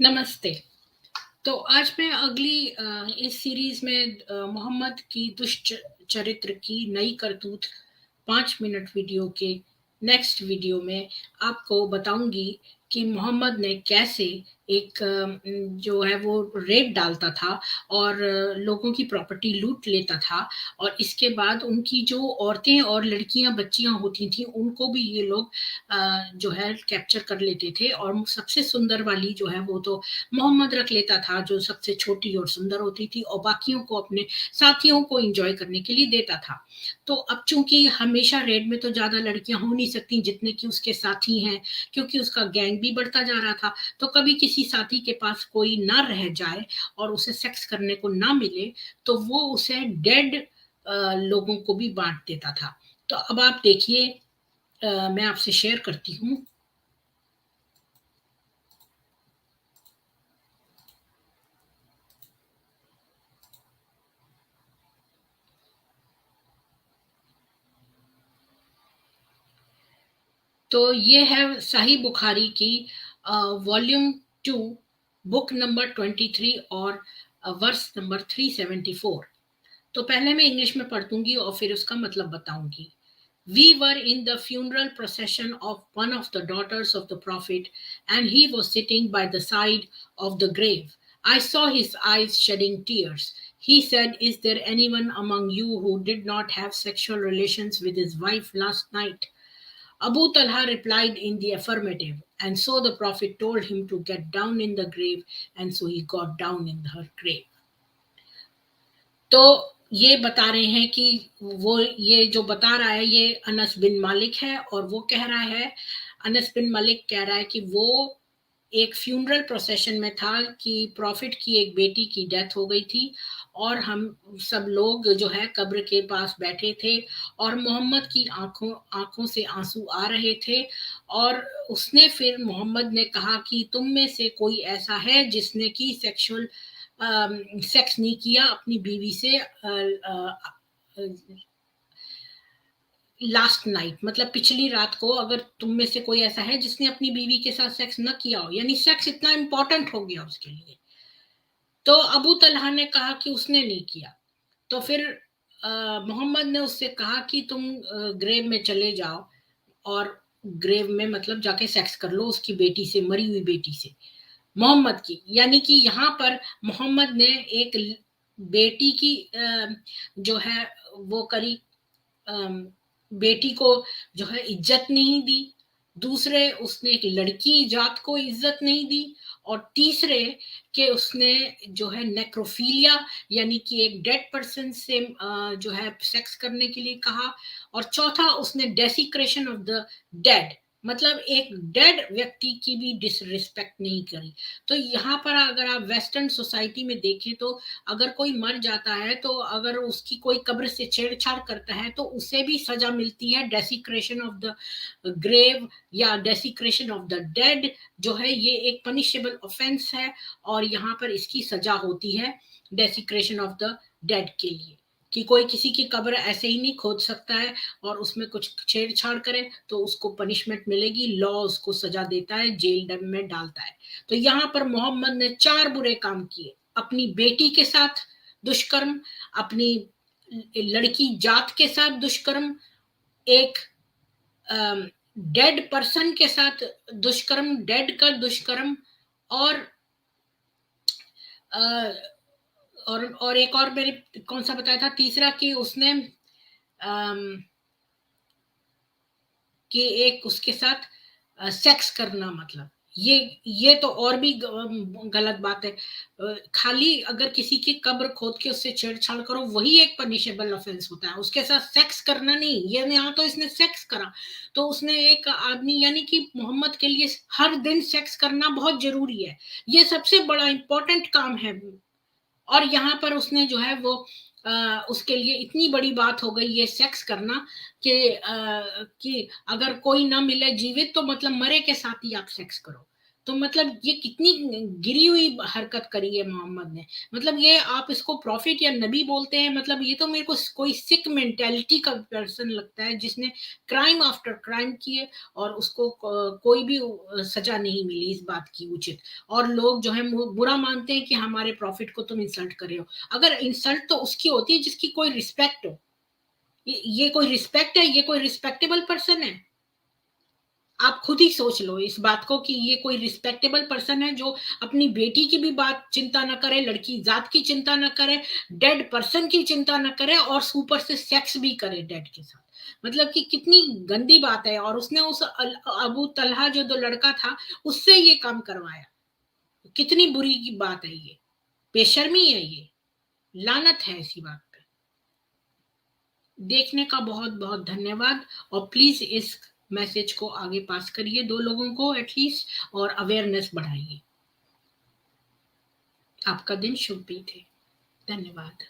नमस्ते। तो आज मैं अगली इस सीरीज़ में मोहम्मद की चरित्र की नई करतूत 5 मिनट वीडियो के नेक्स्ट वीडियो में आपको बताऊँगी कि मोहम्मद ने कैसे एक जो है वो रेड डालता था और लोगों की प्रॉपर्टी लूट लेता था और इसके बाद उनकी जो औरतें और लड़कियाँ, बच्चियाँ होती थीं, उनको भी ये लोग जो है कैप्चर कर लेते थे और सबसे सुंदर वाली जो है वो तो मोहम्मद रख लेता था, जो सबसे छोटी और सुंदर होती थी और बाकियों को अपने साथियों को एन्जॉय करने के लिए देता था। तो अब चूँकि हमेशा रेड में तो ज़्यादा लड़कियाँ हो नहीं सकती जितने कि उसके साथी हैं, क्योंकि उसका गैंग भी बढ़ता जा रहा था। तो कभी किसी साथी के पास कोई ना रह जाए और उसे सेक्स करने को ना मिले, तो वो उसे डेड लोगों को भी बाँट देता था। तो अब आप देखिए मैं आपसे शेयर करती हूँ। तो ये है सही बुखारी की वॉल्यूम 2 बुक नंबर 23 और वर्स नंबर 374। तो पहले मैं इंग्लिश में पढ़ दूंगी और फिर उसका मतलब बताऊंगी। We were in the funeral procession of one of the daughters of the prophet, and he was sitting by the side of the grave. I saw his eyes shedding tears. He said, "Is there anyone among you who did not have sexual relations with his wife last night?" Abu Talha replied in the affirmative, and so the Prophet told him to get down in the grave, and so he got down in her grave. तो ये बता रहे हैं कि वो ये जो बता रहा है ये अनस बिन मालिक है और वो कह रहा है, अनस बिन मालिक कह रहा है कि वो एक फ्यूनरल प्रोसेशन में था कि प्रॉफिट की एक बेटी की डेथ हो गई थी और हम सब लोग जो है कब्र के पास बैठे थे और मोहम्मद की आंखों से आंसू आ रहे थे और उसने फिर मोहम्मद ने कहा कि तुम में से कोई ऐसा है जिसने की सेक्स नहीं किया अपनी बीवी से लास्ट नाइट, मतलब पिछली रात को, अगर तुम में से कोई ऐसा है जिसने अपनी बीवी के साथ सेक्स न किया हो, यानी सेक्स इतना इंपॉर्टेंट हो गया उसके लिए। तो अबू तलहा ने कहा कि उसने नहीं किया। तो फिर मोहम्मद ने उससे कहा कि तुम ग्रेव में चले जाओ और ग्रेव में मतलब जाके सेक्स कर लो उसकी बेटी से, मरी हुई बेटी से, मोहम्मद की। यानी कि यहाँ पर मोहम्मद ने एक बेटी की जो है वो करी, बेटी को जो है इज्जत नहीं दी, दूसरे उसने एक लड़की जात को इज्जत नहीं दी और तीसरे कि उसने जो है नेक्रोफिलिया यानी कि एक डेड पर्सन से जो है सेक्स करने के लिए कहा और चौथा उसने डेसिक्रेशन ऑफ द डेड, मतलब एक डेड व्यक्ति की भी डिसरिस्पेक्ट नहीं करी। तो यहाँ पर अगर आप वेस्टर्न सोसाइटी में देखें तो अगर कोई मर जाता है तो अगर उसकी कोई कब्र से छेड़छाड़ करता है तो उसे भी सजा मिलती है, डेसिक्रेशन ऑफ द ग्रेव या डेसिक्रेशन ऑफ द डेड जो है ये एक पनिशेबल ऑफेंस है और यहाँ पर इसकी सजा होती है डेसिक्रेशन ऑफ द डेड के लिए, कि कोई किसी की कब्र ऐसे ही नहीं खोद सकता है और उसमें कुछ छेड़छाड़ करे तो उसको पनिशमेंट मिलेगी, लॉ उसको सजा देता है, जेल में डालता है। तो यहाँ पर मोहम्मद ने 4 बुरे काम किए, अपनी बेटी के साथ दुष्कर्म, अपनी लड़की जात के साथ दुष्कर्म, एक डेड पर्सन के साथ दुष्कर्म, डेड का दुष्कर्म और और एक और मैंने कौन सा बताया था तीसरा कि उसने कि एक उसके साथ सेक्स करना, मतलब ये तो और भी गलत बात है। खाली अगर किसी की कब्र खोद के उससे छेड़छाड़ करो वही एक पनिशेबल ऑफेंस होता है, उसके साथ सेक्स करना नहीं। ये यहाँ तो इसने सेक्स करा तो उसने एक आदमी यानी कि मोहम्मद के लिए हर दिन सेक्स करना बहुत जरूरी है, ये सबसे बड़ा इंपॉर्टेंट काम है और यहाँ पर उसने जो है वो उसके लिए इतनी बड़ी बात हो गई ये सेक्स करना कि अगर कोई ना मिले जीवित तो मतलब मरे के साथ ही आप सेक्स करो। तो मतलब ये कितनी गिरी हुई हरकत करी है मोहम्मद ने। मतलब ये आप इसको प्रॉफिट या नबी बोलते हैं, मतलब ये तो मेरे को कोई सिक मेंटेलिटी का पर्सन लगता है, जिसने क्राइम आफ्टर क्राइम किए और उसको कोई भी सजा नहीं मिली इस बात की उचित। और लोग जो है बुरा मानते हैं कि हमारे प्रॉफिट को तुम इंसल्ट कर रहे हो। अगर इंसल्ट तो उसकी होती है जिसकी कोई रिस्पेक्ट हो। ये कोई रिस्पेक्ट है? ये कोई रिस्पेक्टेबल पर्सन है? आप खुद ही सोच लो इस बात को कि ये कोई रिस्पेक्टेबल पर्सन है जो अपनी बेटी की भी बात चिंता न करे, लड़की जात की चिंता न करे, डेड पर्सन की चिंता न करे, और ऊपर से सेक्स भी करे डेड के साथ। मतलब कि कितनी गंदी बात है। और उसने उस अबू तलहा जो दो लड़का था उससे ये काम करवाया। कितनी बुरी की बात है ये, बेशर्मी है ये, लानत है ऐसी बात पे। देखने का बहुत बहुत धन्यवाद। और प्लीज इस मैसेज को आगे पास करिए 2 लोगों को एटलीस्ट, और अवेयरनेस बढ़ाइए। आपका दिन शुभ बीते। धन्यवाद।